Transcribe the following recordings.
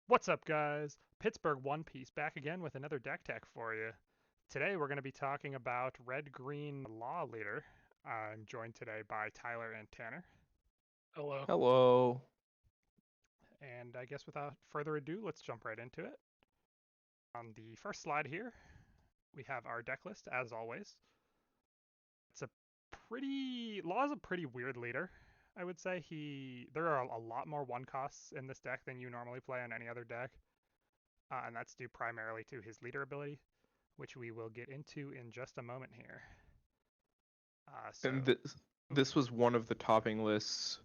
What's up, guys? Pittsburgh One Piece back again with another deck tech for you. Today we're going to be talking about Red Green Law Leader. I'm joined today by Tyler and Tanner. Hello. Hello. And I guess without further ado, let's jump right into it. On the first slide here, we have our deck list as always. It's a Law is a pretty weird leader. I would say there are a lot more one costs in this deck than you normally play on any other deck, and that's due primarily to his leader ability, which we will get into in just a moment here. And So, this was one of the topping lists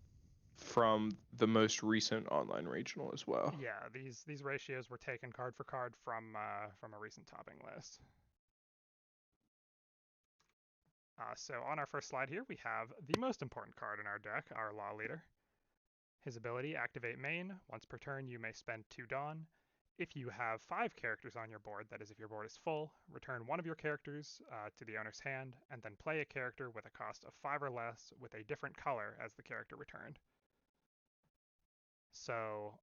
from the most recent online regional as well. yeah, these ratios were taken card for card from a recent topping list. So on our first slide here, we have the most important card in our deck, our Law Leader. His ability, Activate Main. Once per turn, you may spend 2 Dawn. If you have 5 characters on your board, that is if your board is full, return one of your characters to the owner's hand, and then play a character with a cost of 5 or less with a different color as the character returned. So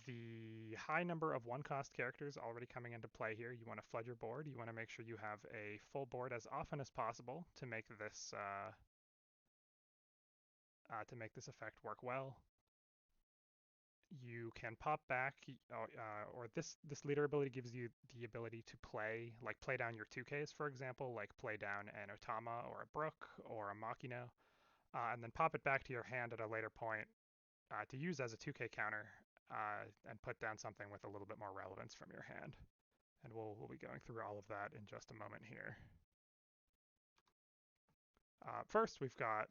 the high number of one cost characters already coming into play here, you want to flood your board. You want to make sure you have a full board as often as possible to make this effect work well. You can pop back, or this leader ability gives you the ability to play down your 2Ks, for example, like play down an Otama or a Brook or a Makino, and then pop it back to your hand at a later point to use as a 2K counter and put down something with a little bit more relevance from your hand. And we'll be going through all of that in just a moment here. First, we've got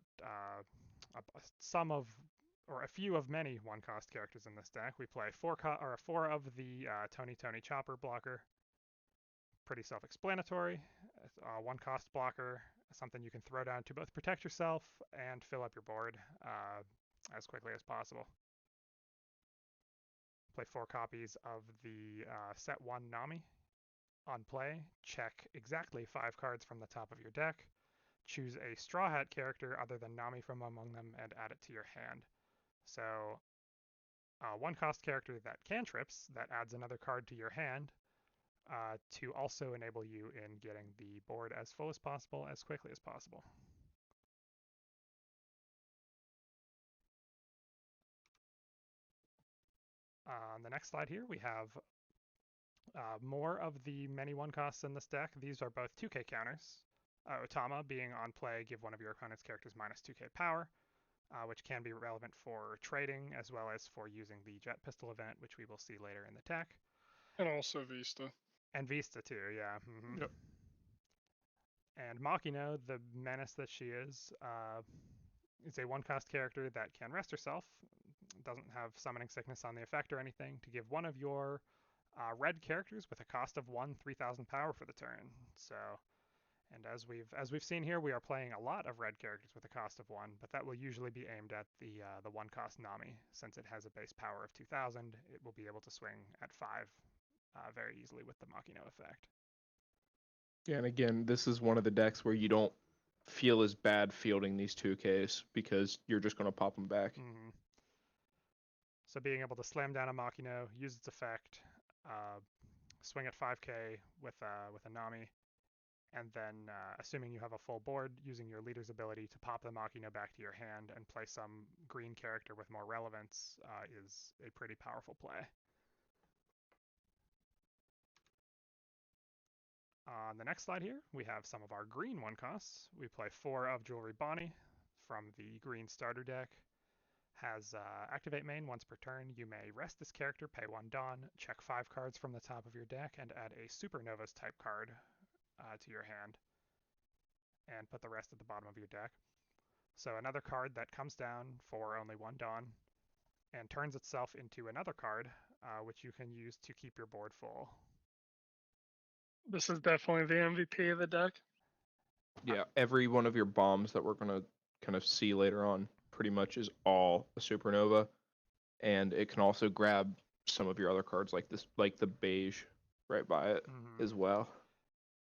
some of or a few of many one-cost characters in this deck. We play four of the Tony Tony Chopper blocker. Pretty self-explanatory. One-cost blocker, something you can throw down to both protect yourself and fill up your board as quickly as possible. Play 4 copies of the set 1 Nami. On play, check exactly 5 cards from the top of your deck. Choose a Straw Hat character other than Nami from among them and add it to your hand. So, one cost character that cantrips, that adds another card to your hand to also enable you in getting the board as full as possible as quickly as possible. On the next slide here, we have more of the many one costs in this deck. These are both 2K counters. Otama being on play, give one of your opponent's characters minus 2K power, which can be relevant for trading as well as for using the Jet Pistol event, which we will see later in the deck. And also Vista. And Vista too, yeah. Mm-hmm. Yep. And Makino, the menace that she is a one-cost character that can rest herself. Doesn't have summoning sickness on the effect or anything. To give one of your red characters with a cost of 1, 3,000 power for the turn. So, and as we've seen here, we are playing a lot of red characters with a cost of 1, but that will usually be aimed at the one-cost Nami. Since it has a base power of 2,000, it will be able to swing at 5 very easily with the Makino effect. Yeah, and again, this is one of the decks where you don't feel as bad fielding these 2Ks because you're just going to pop them back. Mm-hmm. So being able to slam down a Makino, use its effect, swing at 5K with a Nami, and then assuming you have a full board, using your leader's ability to pop the Makino back to your hand and play some green character with more relevance is a pretty powerful play. On the next slide here, we have some of our green one costs. We play 4 of Jewelry Bonnie from the green starter deck. Has Activate Main once per turn. You may rest this character, pay 1 Dawn, check 5 cards from the top of your deck, and add a Supernovas type card to your hand, and put the rest at the bottom of your deck. So another card that comes down for only 1 Dawn and turns itself into another card, which you can use to keep your board full. This is definitely the MVP of the deck. Yeah, every one of your bombs that we're going to kind of see later on pretty much is all a supernova, and it can also grab some of your other cards like this, like the beige right by it Mm-hmm. as well.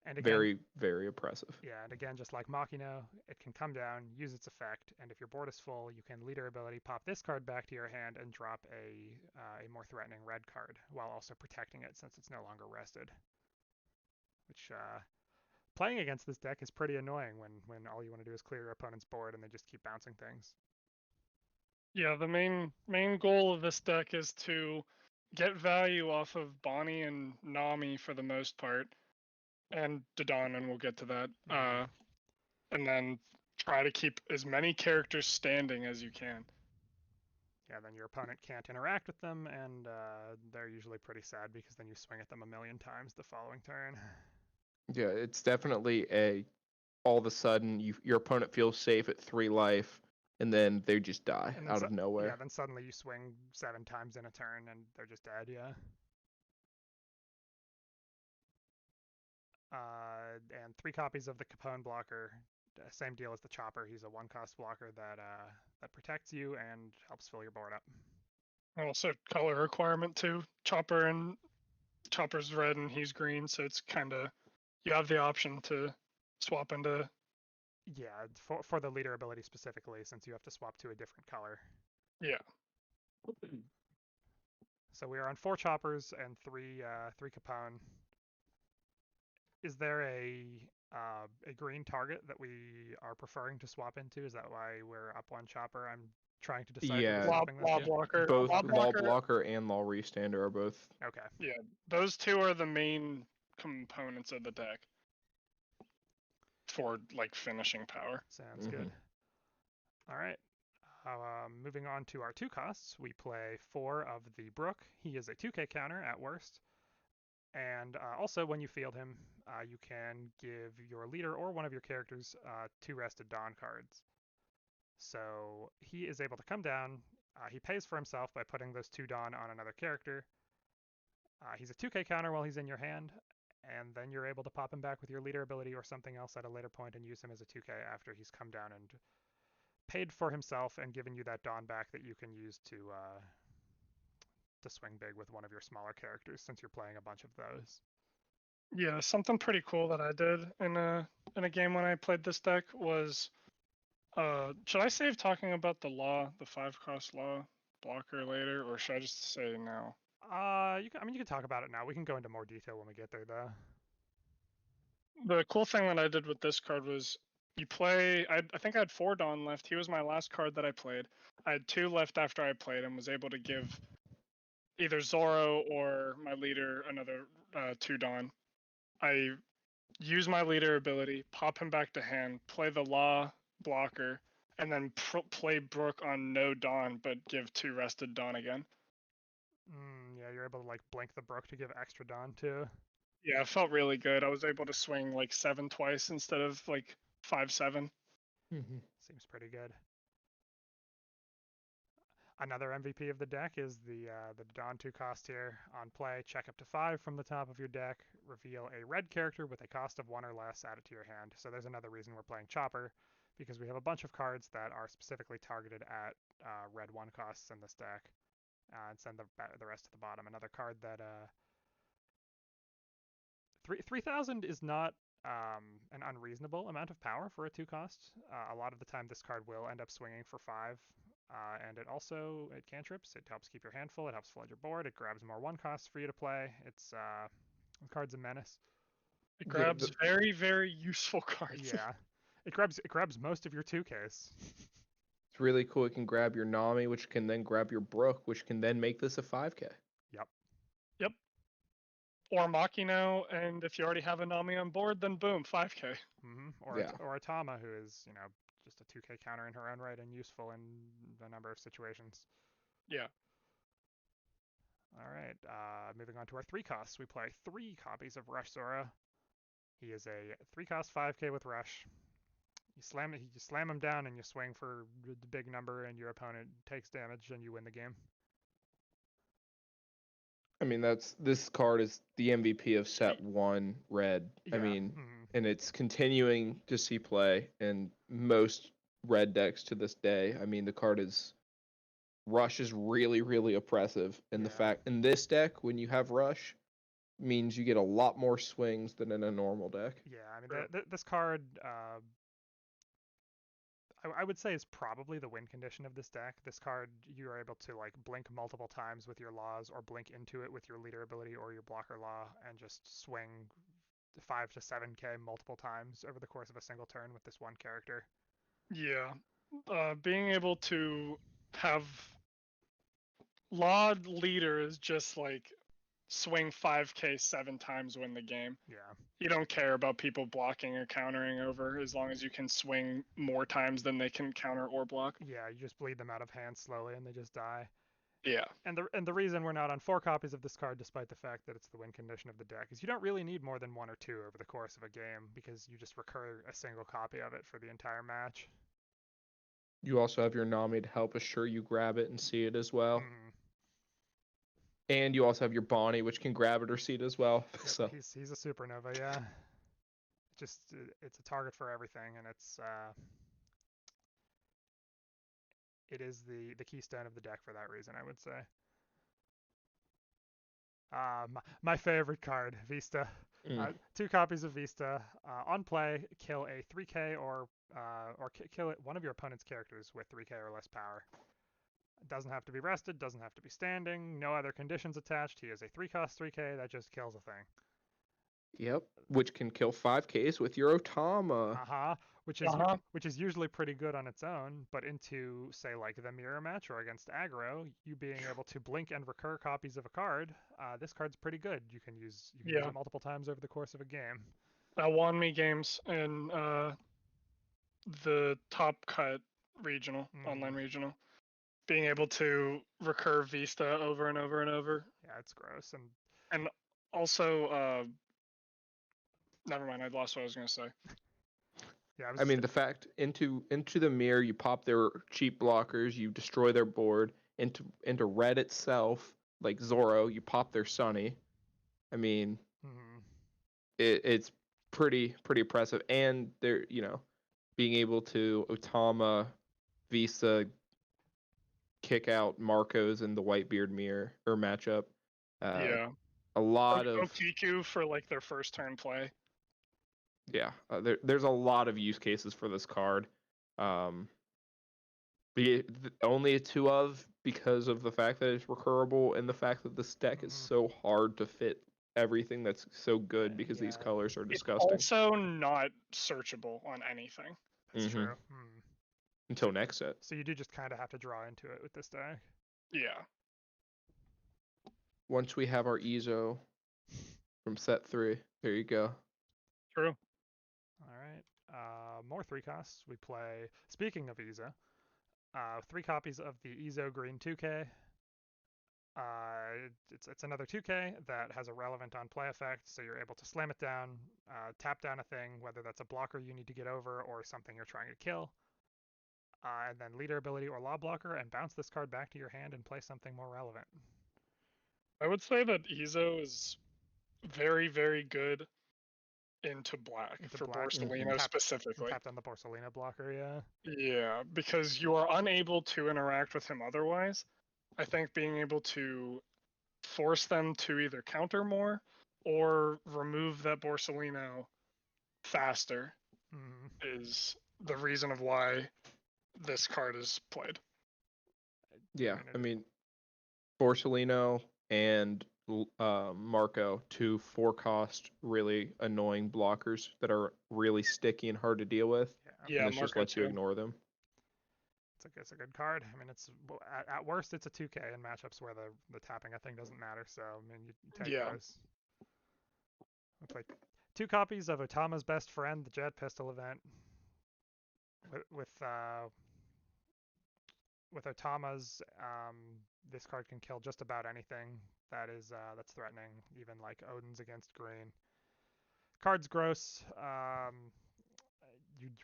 And again, Very, very oppressive. yeah, and again, just like Machina, it can come down, use its effect, and if your board is full, you can leader ability, pop this card back to your hand, and drop a more threatening red card, while also protecting it since it's no longer rested. Which, playing against this deck is pretty annoying when all you want to do is clear your opponent's board and they just keep bouncing things. Yeah, the main goal of this deck is to get value off of Bonnie and Nami for the most part, and Dodon, and we'll get to that. And then try to keep as many characters standing as you can. Yeah, then your opponent can't interact with them, and they're usually pretty sad because then you swing at them a million times the following turn. Yeah, it's definitely all of a sudden your opponent feels safe at 3 life, and then they just die And then out of nowhere. Yeah, then suddenly you swing 7 times in a turn and they're just dead, yeah. And 3 copies of the Capone blocker. Same deal as the Chopper. He's a 1-cost blocker that protects you and helps fill your board up. Also, color requirement too. Chopper's red and he's green, so it's kind of, you have the option to swap into. Yeah, for the leader ability specifically, since you have to swap to a different color. Yeah. So we are on 4 Choppers and 3 Capone. Is there a green target that we are preferring to swap into? Is that why we're up 1 Chopper? I'm trying to decide. Yeah. Law blocker. Both Law Law Blocker and Law Restander are both. Okay. Yeah, those two are the main components of the deck for like finishing power. Sounds good. All right. Moving on to our 2 costs, we play 4 of the Brook. He is a 2k counter at worst. And also, when you field him, you can give your leader or one of your characters 2 rested Dawn cards. So he is able to come down. He pays for himself by putting those 2 Dawn on another character. He's a 2k counter while he's in your hand, and then you're able to pop him back with your leader ability or something else at a later point and use him as a 2k after he's come down and paid for himself and given you that Dawn back that you can use to swing big with one of your smaller characters, since you're playing a bunch of those. Yeah, something pretty cool that I did in a game when I played this deck was, should I save talking about the 5-cost law blocker later, or should I just say now? You can talk about it now. We can go into more detail when we get there, though. The cool thing that I did with this card was you play. I think I had 4 Dawn left. He was my last card that I played. I had 2 left after I played and was able to give either Zoro or my leader another 2 Dawn. I use my leader ability, pop him back to hand, play the Law blocker, and then play Brook on no Dawn, but give 2 rested Dawn again. Yeah, you're able to like blink the Brook to give extra Dawn too. Yeah, it felt really good. I was able to swing like 7 twice instead of like 5-7. Seems pretty good. Another MVP of the deck is the Dawn 2 cost here. On play, check up to 5 from the top of your deck, reveal a red character with a cost of 1 or less, add it to your hand. So there's another reason we're playing Chopper, because we have a bunch of cards that are specifically targeted at red 1 costs in this deck. And send the rest to the bottom. Another card that 3,000 is not an unreasonable amount of power for a 2 cost. A lot of the time this card will end up swinging for 5. And it cantrips. It helps keep your hand full. It helps flood your board. It grabs more 1 costs for you to play. The card's a menace. It grabs very, very useful cards. Yeah, it grabs most of your 2Ks. It's really cool. It can grab your Nami, which can then grab your Brook, which can then make this a 5k. Yep. Or Makino, and if you already have a Nami on board, then boom, 5k. Or Atama, who is just a 2k counter in her own right and useful in a number of situations. Yeah. All right. Moving on to our 3 costs, we play 3 copies of Rush Zora. He is a 3-cost 5k with Rush. You slam him down and you swing for the big number, and your opponent takes damage, and you win the game. I mean, this card is the MVP of set 1 red. Yeah. I mean, and it's continuing to see play in most red decks to this day. I mean, the card Rush is really, really oppressive. And the fact in this deck, when you have Rush, means you get a lot more swings than in a normal deck. Yeah, I mean, True. this card, I would say is probably the win condition of this deck. This card, you are able to like blink multiple times with your laws, or blink into it with your leader ability or your blocker law, and just swing 5 to 7k multiple times over the course of a single turn with this one character. Yeah. Being able to have law leader is just like swing 5k 7 times, win the game. Yeah. You don't care about people blocking or countering over as long as you can swing more times than they can counter or block. Yeah, you just bleed them out of hand slowly and they just die. Yeah. And the reason we're not on 4 copies of this card, despite the fact that it's the win condition of the deck, is you don't really need more than 1 or 2 over the course of a game, because you just recur a single copy of it for the entire match. You also have your Nami to help assure you grab it and see it as well. Mhm. And you also have your Bonnie, which can grab it or see it as well. Yep, So he's a supernova, yeah. Just it's a target for everything, and it is the keystone of the deck for that reason, I would say. My favorite card, Vista. 2 copies of Vista. On play, kill a 3k or kill one of your opponent's characters with 3k or less power. Doesn't have to be rested, doesn't have to be standing, no other conditions attached. He is a 3-cost 3k that just kills a thing. Yep, which can kill 5Ks with your Otama. Which is usually pretty good on its own, but into, say, like the mirror match or against aggro, you being able to blink and recur copies of a card, this card's pretty good. You can use it multiple times over the course of a game. That won me games in the top cut regional, online regional. Being able to recur Vista over and over and over. Yeah, it's gross. And also, never mind, I lost what I was gonna say. Yeah, I mean, the fact into the mirror, you pop their cheap blockers, you destroy their board. Into red itself, like Zoro, you pop their Sunny. I mean, it's pretty impressive, and they're being able to Otama, Visa, kick out Marcos in the Whitebeard mirror or matchup. Yeah. A lot of of Kiku for like their first turn play. Yeah, there's a lot of use cases for this card. Only a 2 of, because of the fact that it's recurable and the fact that this deck is so hard to fit everything that's so good because these colors are disgusting. It's also not searchable on anything. That's true. Until next set. So you do just kind of have to draw into it with this deck. Yeah. Once we have our Izo from set 3, there you go. True. All right. More 3 costs. We play, speaking of Izo, 3 copies of the Izo Green 2K. It's another 2K that has a relevant on play effect, so you're able to slam it down, tap down a thing, whether that's a blocker you need to get over or something you're trying to kill, and then leader ability or law blocker, and bounce this card back to your hand and play something more relevant. I would say that Izo is very, very good into black for Borsalino specifically. Tapped on the Borsalino blocker, yeah. Yeah, because you are unable to interact with him otherwise. I think being able to force them to either counter more or remove that Borsalino faster is the reason of why this card is played. Yeah, I mean, Borsalino and Marco, 2 4-cost really annoying blockers that are really sticky and hard to deal with. Yeah, and this just lets you ignore them. It's a good card. I mean, it's at worst it's a 2K in matchups where the tapping a thing doesn't matter. So I mean, you take those. Looks like 2 copies of Otama's Best Friend, the Jet Pistol event. With Otama's, this card can kill just about anything that's threatening, even like Odin's against green. Card's gross.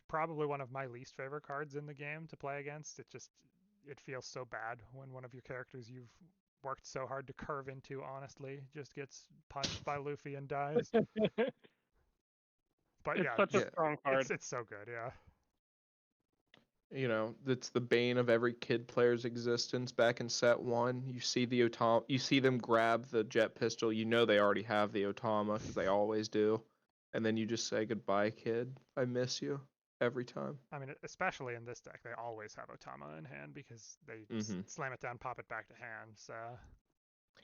Probably one of my least favorite cards in the game to play against. It feels so bad when one of your characters you've worked so hard to curve into, honestly, just gets punched by Luffy and dies. But it's such a strong card. It's so good, yeah. You know, that's the bane of every kid player's existence back in set 1. You see you see them grab the jet pistol, you know they already have the Otama because they always do. And then you just say goodbye, kid. I miss you every time. I mean, especially in this deck, they always have Otama in hand because they Mhm. slam it down, pop it back to hand. So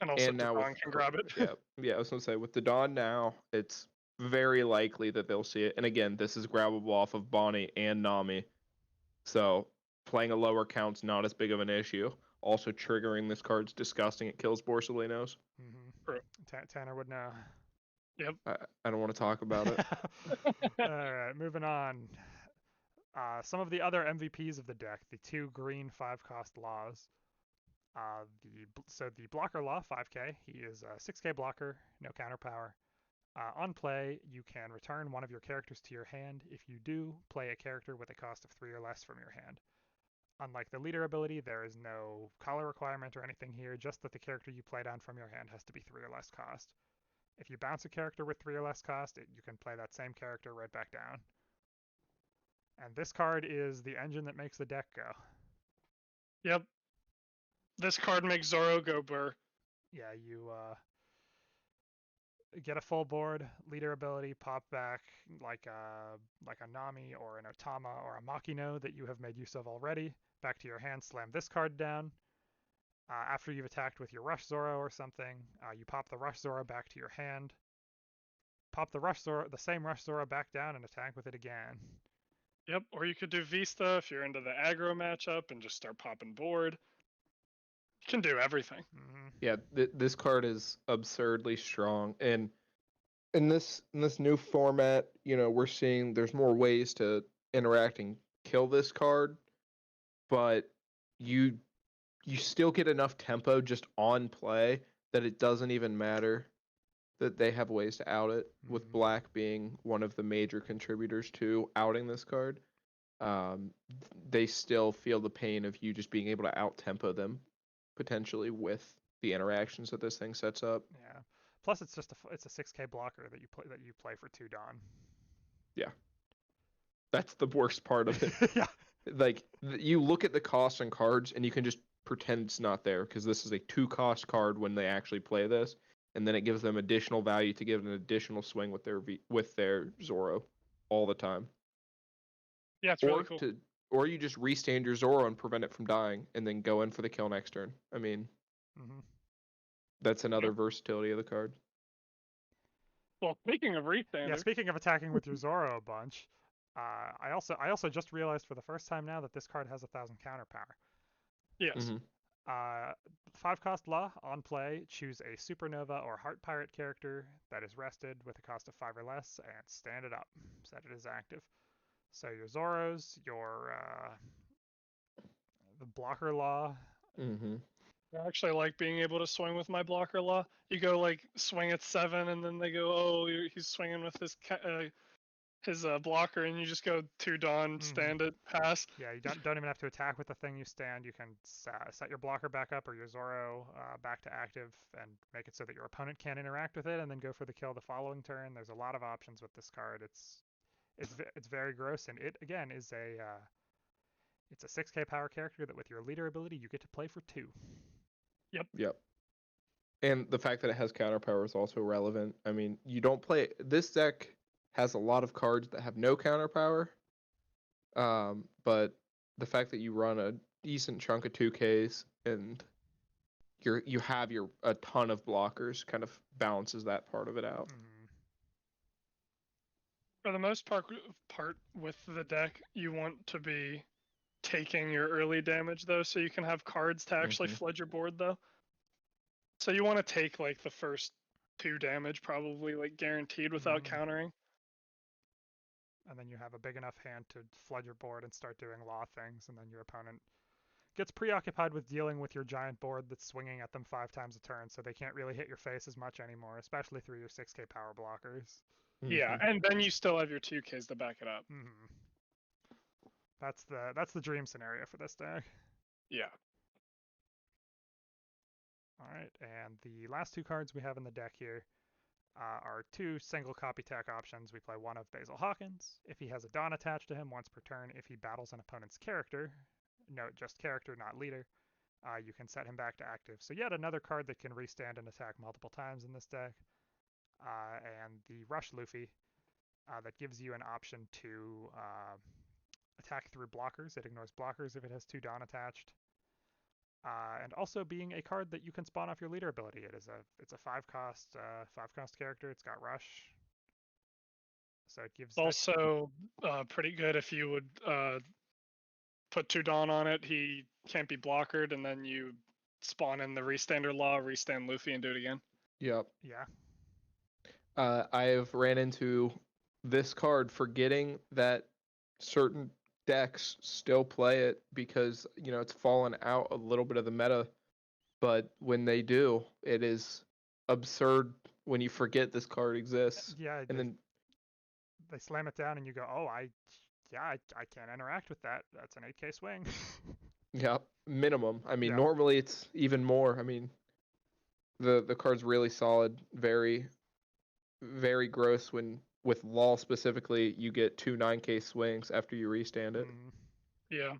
And also And now Dawn can grab it. yeah, I was gonna say with the Dawn now, it's very likely that they'll see it. And again, this is grabbable off of Bonnie and Nami, so playing a lower count's not as big of an issue. Also, triggering this card's disgusting. It kills Borsalinos. True. Tanner would know. Yep. I don't want to talk about it. All right, moving on. Some of the other MVPs of the deck, the 2 green 5-cost Laws. So the blocker Law 5k, he is a 6k blocker, no counter power. On play, you can return one of your characters to your hand. If you do, play a character with a cost of 3 or less from your hand. Unlike the leader ability, there is no color requirement or anything here, just that the character you play down from your hand has to be 3 or less cost. If you bounce a character with 3 or less cost, you can play that same character right back down. And this card is the engine that makes the deck go. Yep. This card makes Zoro go burr. Yeah, you get a full board, leader ability, pop back like a Nami or an Otama or a Makino that you have made use of already, back to your hand, slam this card down. After you've attacked with your Rush Zoro or something, you pop the Rush Zoro back to your hand, pop the same Rush Zoro back down and attack with it again. Yep, or you could do Vista if you're into the aggro matchup and just start popping board. You can do everything. Mm-hmm. Yeah, this card is absurdly strong, and in this new format, you know, we're seeing there's more ways to interact and kill this card, but you still get enough tempo just on play that it doesn't even matter that they have ways to out it, with black being one of the major contributors to outing this card. They still feel the pain of you just being able to out tempo them potentially with the interactions that this thing sets up. Yeah. Plus, it's just it's a 6k blocker that you play for 2 Dawn. Yeah, that's the worst part of it. Yeah. Like you look at the costs on cards and you can just pretend it's not there because this is a 2-cost card when they actually play this, and then it gives them additional value to give an additional swing with their Zoro all the time. Yeah, it's really cool. Or you just restand your Zoro and prevent it from dying, and then go in for the kill next turn. I mean, that's another versatility of the card. Well, speaking of restand, yeah, speaking of attacking with your Zoro a bunch, I also just realized for the first time now that this card has 1,000 counter power. Yes. 5-cost Law, on play, choose a Supernova or Heart Pirate character that is rested with a cost of 5 or less, and stand it up. Set it as active. So your Zoros, your the blocker Law. I actually like being able to swing with my blocker Law. You go like swing at 7, and then they go, oh, he's swinging with his blocker, and you just go 2 Dawn, stand it, pass. Yeah, you don't even have to attack with the thing you stand. You can set your blocker back up or your Zoro back to active and make it so that your opponent can't interact with it, and then go for the kill the following turn. There's a lot of options with this card. It's very gross, and it again is it's a 6k power character that with your leader ability you get to play for 2. Yep. And the fact that it has counter power is also relevant. I mean, you don't play this deck has a lot of cards that have no counter power. But the fact that you run a decent chunk of 2Ks and you have a ton of blockers kind of balances that part of it out. For the most part with the deck, you want to be taking your early damage though, so you can have cards to actually flood your board though. So you want to take like the first 2 damage probably like guaranteed without countering. And then you have a big enough hand to flood your board and start doing Law things, and then your opponent gets preoccupied with dealing with your giant board that's swinging at them 5 times a turn, so they can't really hit your face as much anymore, especially through your 6k power blockers. Yeah, and then you still have your 2Ks to back it up. That's the dream scenario for this deck. Yeah. All right, and the last 2 cards we have in the deck here. are 2 single copy tech options. We play one of Basil Hawkins. If he has a Dawn attached to him once per turn, if he battles an opponent's character, note just character, not leader, you can set him back to active. So yet another card that can restand and attack multiple times in this deck. And the Rush Luffy that gives you an option to attack through blockers. It ignores blockers if it has 2 Dawn attached. And also being a card that you can spawn off your leader ability. It's a 5-cost character. It's got Rush, so it gives. It's also pretty good if you would put 2 Dawn on it. He can't be blockered, and then you spawn in the Restander Law, restand Luffy, and do it again. Yep. Yeah. I have ran into this card forgetting that certain decks still play it because it's fallen out a little bit of the meta, but when they do, it is absurd when you forget this card exists. Yeah. And then they slam it down, and you go, "Oh, I can't interact with that. That's an 8K swing." yeah, minimum. I mean, Yeah. normally it's even more. I mean, the card's really solid, very, very gross when. With Law specifically, you get 2 9K swings after you restand it. Yeah.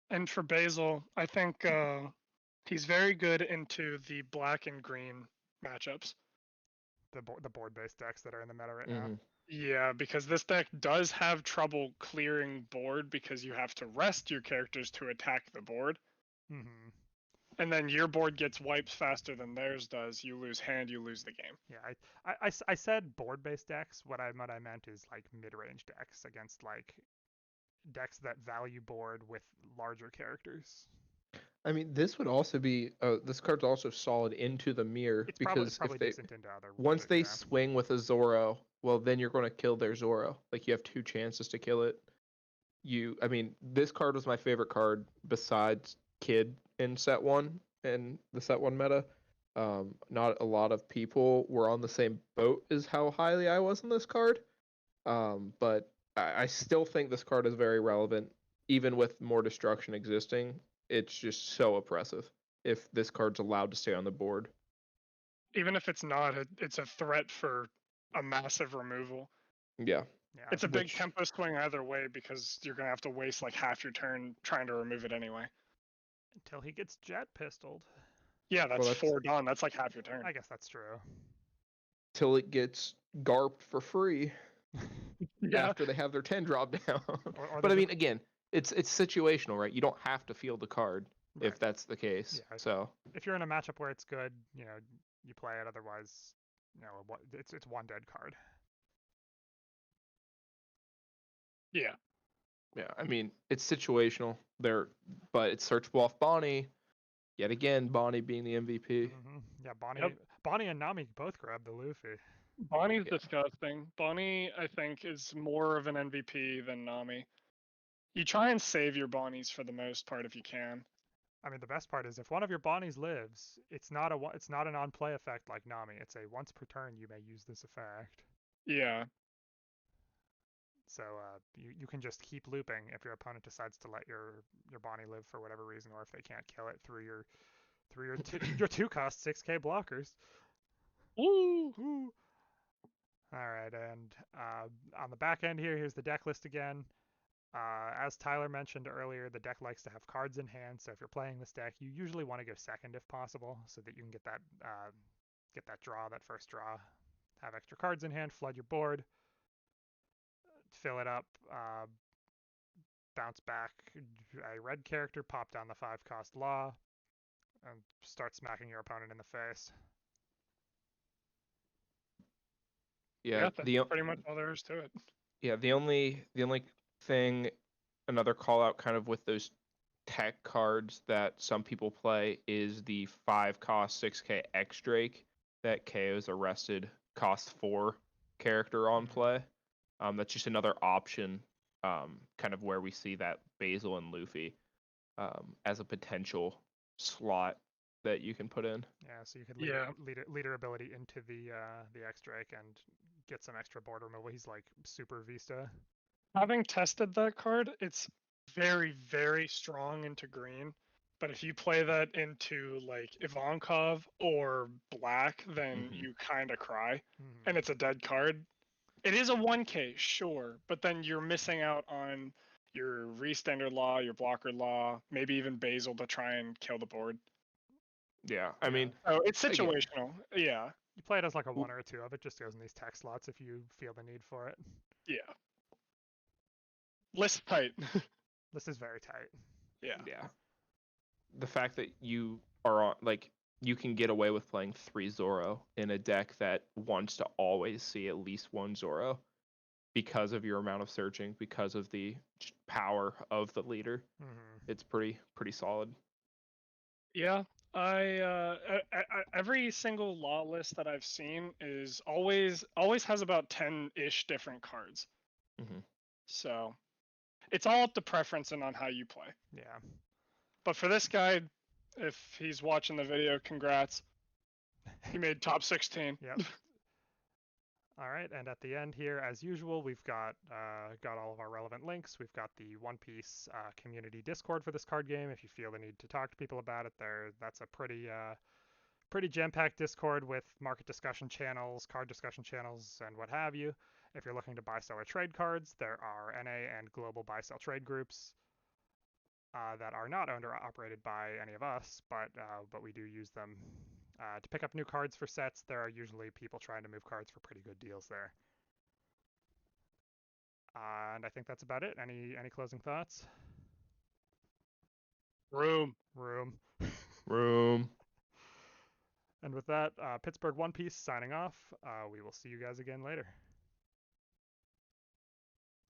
And for Basil, I think he's very good into the black and green matchups. The board-based decks that are in the meta right now. Yeah, because this deck does have trouble clearing board because you have to rest your characters to attack the board. Mm-hmm. And then your board gets wiped faster than theirs does. You lose hand, you lose the game. Yeah, I said board-based decks. What I meant is like mid-range decks against like decks that value board with larger characters. I mean, this would also be this card's also solid into the mirror It's because probably if they decent into other. once they yeah. swing with a Zoro, well, then you're going to kill their Zoro. Like you have 2 chances to kill it. I mean, this card was my favorite card besides Kid in set 1 and the set 1 meta. Not a lot of people were on the same boat as how highly I was on this card. But I still think this card is very relevant, even with more destruction existing. It's just so oppressive if this card's allowed to stay on the board. Even if it's not, it's a threat for a massive removal. Yeah. It's a big tempo swing either way because you're going to have to waste like half your turn trying to remove it anyway. Until he gets jet pistoled. Yeah, that's 4 Dawn. That's like half your turn. I guess that's true. Till it gets garped for free Yeah. after they have their 10 drop down. Or But I mean, again, it's situational, right? You don't have to field the card if Right. that's the case. Yeah. So if you're in a matchup where it's good, you play it. Otherwise, it's one dead card. Yeah. yeah, I mean, it's situational there, but it's searchable off Bonnie. Yet again, Bonnie being the MVP. Mm-hmm. Yeah, Yep. Bonnie and Nami both grabbed the Luffy. Bonnie's disgusting. Bonnie, I think, is more of an MVP than Nami. You try and save your Bonnies for the most part if you can. I mean, the best part is if one of your Bonnies lives, it's not an on-play effect like Nami. It's a once per turn you may use this effect. Yeah. So you can just keep looping if your opponent decides to let your Bonnie live for whatever reason, or if they can't kill it through your your 2-cost 6K blockers. Woo! Woo. All right, and on the back end here's the deck list again. As Tyler mentioned earlier, the deck likes to have cards in hand, so if you're playing this deck, you usually want to go second if possible, so that you can get that first draw, have extra cards in hand, flood your board, fill it up, bounce back a red character, pop down the 5-cost Law, and start smacking your opponent in the face. Yeah, that's pretty much all there is to it. Yeah, the only thing, another call out kind of with those tech cards that some people play is the 5-cost 6K X Drake that KO's arrested cost 4 character on play. That's just another option, kind of where we see that Basil and Luffy as a potential slot that you can put in. Yeah, so you could leader ability into the X Drake and get some extra board removal. He's like super Vista. Having tested that card, it's very, very strong into green. But if you play that into like Ivankov or Black, then Mhm. you kind of cry, Mhm. and it's a dead card. It is a 1K, sure, but then you're missing out on your Restandard Law, your Blocker Law, maybe even Basil to try and kill the board. Yeah, I Yeah. mean, Oh, it's again, situational. Yeah, You play it as like a W- one or a two of it, just goes in these tech slots if you feel the need for it. yeah. List tight. This is very tight. Yeah. yeah, the fact that you are on like you can get away with playing 3 Zoro in a deck that wants to always see at least 1 Zoro because of your amount of searching, because of the power of the leader. Mhm. It's pretty solid. Yeah, every single law list that I've seen is always has about 10-ish different cards. Mhm. So it's all up to preference and on how you play. Yeah. But for this guy, if he's watching the video, congrats. He made top 16. Yep. All right, and at the end here, as usual, we've got all of our relevant links. We've got the One Piece community Discord for this card game. If you feel the need to talk to people about it, that's a pretty jam-packed Discord with market discussion channels, card discussion channels, and what have you. If you're looking to buy, sell, or trade cards, there are NA and global buy, sell, trade groups that are not owned or operated by any of us, but we do use them to pick up new cards for sets. There are usually people trying to move cards for pretty good deals there. And I think that's about it. Any closing thoughts? Room. Room. Room. And with that, Pittsburgh One Piece signing off. We will see you guys again later.